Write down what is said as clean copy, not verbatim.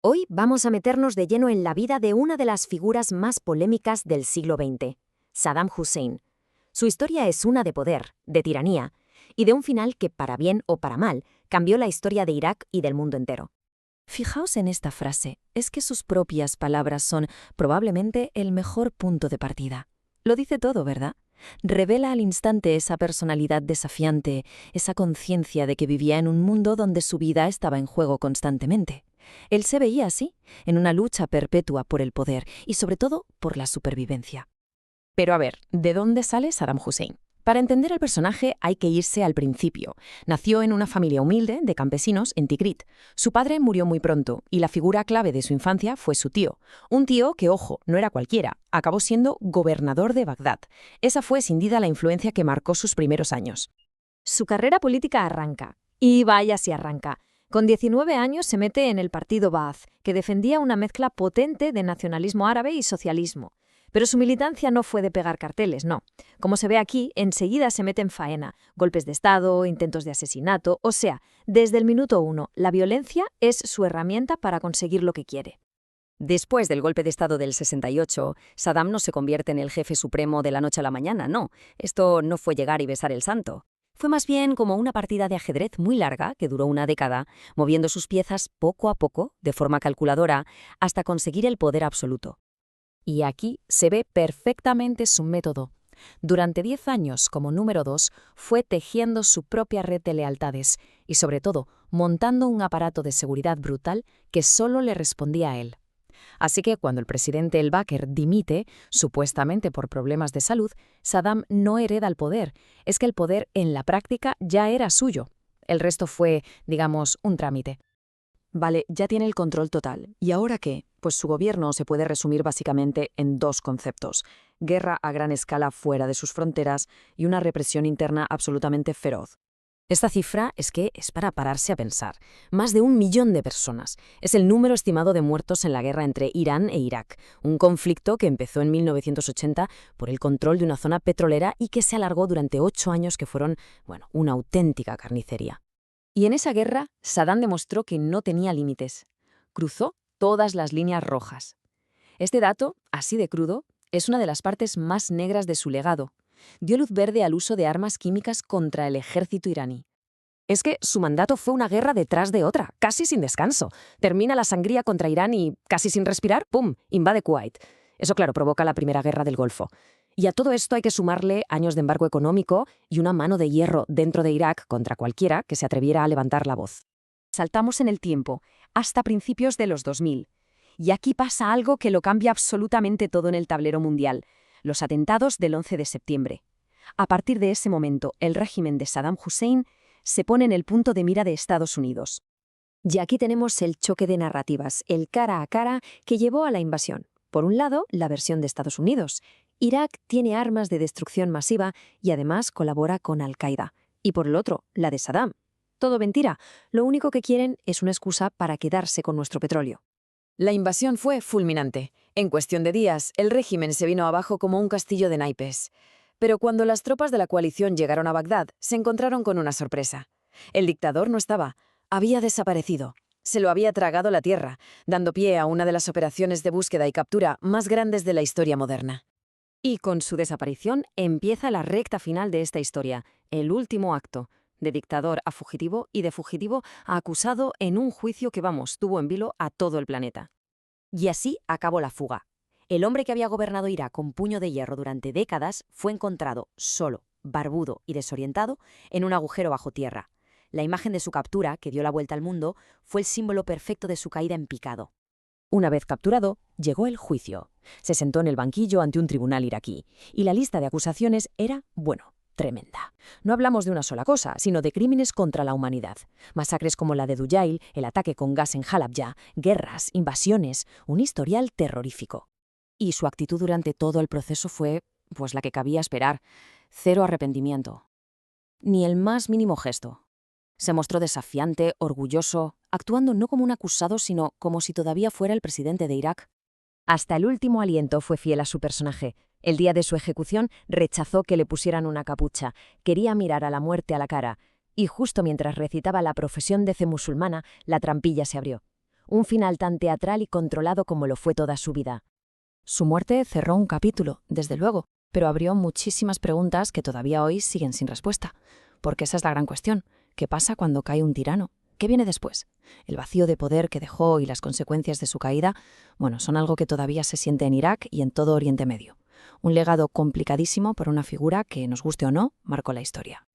Hoy vamos a meternos de lleno en la vida de una de las figuras más polémicas del siglo XX, Saddam Hussein. Su historia es una de poder, de tiranía, y de un final que, para bien o para mal, cambió la historia de Irak y del mundo entero. Fijaos en esta frase, es que sus propias palabras son probablemente el mejor punto de partida. Lo dice todo, ¿verdad? Revela al instante esa personalidad desafiante, esa conciencia de que vivía en un mundo donde su vida estaba en juego constantemente. Él se veía así, en una lucha perpetua por el poder y sobre todo por la supervivencia. Pero a ver, ¿de dónde sale Saddam Hussein? Para entender al personaje hay que irse al principio. Nació en una familia humilde de campesinos en Tikrit. Su padre murió muy pronto y la figura clave de su infancia fue su tío. Un tío que, ojo, no era cualquiera, acabó siendo gobernador de Bagdad. Esa fue sin duda la influencia que marcó sus primeros años. Su carrera política arranca. Y vaya si arranca. Con 19 años se mete en el partido Ba'ath, que defendía una mezcla potente de nacionalismo árabe y socialismo. Pero su militancia no fue de pegar carteles, no. Como se ve aquí, enseguida se mete en faena. Golpes de Estado, intentos de asesinato, o sea, desde el minuto uno, la violencia es su herramienta para conseguir lo que quiere. Después del golpe de Estado del 68, Saddam no se convierte en el jefe supremo de la noche a la mañana, no. Esto no fue llegar y besar el santo. Fue más bien como una partida de ajedrez muy larga, que duró una década, moviendo sus piezas poco a poco, de forma calculadora, hasta conseguir el poder absoluto. Y aquí se ve perfectamente su método. Durante 10 años, como número 2, fue tejiendo su propia red de lealtades y, sobre todo, montando un aparato de seguridad brutal que solo le respondía a él. Así que cuando el presidente el-Bakr dimite, supuestamente por problemas de salud, Saddam no hereda el poder. Es que el poder, en la práctica, ya era suyo. El resto fue, digamos, un trámite. Vale, ya tiene el control total. ¿Y ahora qué? Pues su gobierno se puede resumir básicamente en dos conceptos: guerra a gran escala fuera de sus fronteras y una represión interna absolutamente feroz. Esta cifra es para pararse a pensar. Más de 1 millón de personas. Es el número estimado de muertos en la guerra entre Irán e Irak, un conflicto que empezó en 1980 por el control de una zona petrolera y que se alargó durante 8 años que fueron, una auténtica carnicería. Y en esa guerra, Saddam demostró que no tenía límites. Cruzó todas las líneas rojas. Este dato, así de crudo, es una de las partes más negras de su legado. Dio luz verde al uso de armas químicas contra el ejército iraní. Es que su mandato fue una guerra detrás de otra, casi sin descanso. Termina la sangría contra Irán y, casi sin respirar, ¡pum!, invade Kuwait. Eso, claro, provoca la Primera Guerra del Golfo. Y a todo esto hay que sumarle años de embargo económico y una mano de hierro dentro de Irak contra cualquiera que se atreviera a levantar la voz. Saltamos en el tiempo, hasta principios de los 2000. Y aquí pasa algo que lo cambia absolutamente todo en el tablero mundial: los atentados del 11 de septiembre. A partir de ese momento, el régimen de Saddam Hussein se pone en el punto de mira de Estados Unidos. Y aquí tenemos el choque de narrativas, el cara a cara que llevó a la invasión. Por un lado, la versión de Estados Unidos. Irak tiene armas de destrucción masiva y además colabora con Al-Qaeda. Y por el otro, la de Saddam. Todo mentira. Lo único que quieren es una excusa para quedarse con nuestro petróleo. La invasión fue fulminante. En cuestión de días, el régimen se vino abajo como un castillo de naipes. Pero cuando las tropas de la coalición llegaron a Bagdad, se encontraron con una sorpresa. El dictador no estaba. Había desaparecido. Se lo había tragado la tierra, dando pie a una de las operaciones de búsqueda y captura más grandes de la historia moderna. Y con su desaparición empieza la recta final de esta historia, el último acto, de dictador a fugitivo y de fugitivo a acusado en un juicio que, tuvo en vilo a todo el planeta. Y así acabó la fuga. El hombre que había gobernado Irak con puño de hierro durante décadas fue encontrado solo, barbudo y desorientado en un agujero bajo tierra. La imagen de su captura, que dio la vuelta al mundo, fue el símbolo perfecto de su caída en picado. Una vez capturado, llegó el juicio. Se sentó en el banquillo ante un tribunal iraquí, y la lista de acusaciones era, tremenda. No hablamos de una sola cosa, sino de crímenes contra la humanidad. Masacres como la de Dujail, el ataque con gas en Halabja, guerras, invasiones, un historial terrorífico. Y su actitud durante todo el proceso fue, la que cabía esperar: cero arrepentimiento. Ni el más mínimo gesto. Se mostró desafiante, orgulloso, actuando no como un acusado, sino como si todavía fuera el presidente de Irak. Hasta el último aliento fue fiel a su personaje. El día de su ejecución rechazó que le pusieran una capucha, quería mirar a la muerte a la cara, y justo mientras recitaba la profesión de fe musulmana, la trampilla se abrió. Un final tan teatral y controlado como lo fue toda su vida. Su muerte cerró un capítulo, desde luego, pero abrió muchísimas preguntas que todavía hoy siguen sin respuesta. Porque esa es la gran cuestión. ¿Qué pasa cuando cae un tirano? ¿Qué viene después? El vacío de poder que dejó y las consecuencias de su caída, son algo que todavía se siente en Irak y en todo Oriente Medio. Un legado complicadísimo por una figura que, nos guste o no, marcó la historia.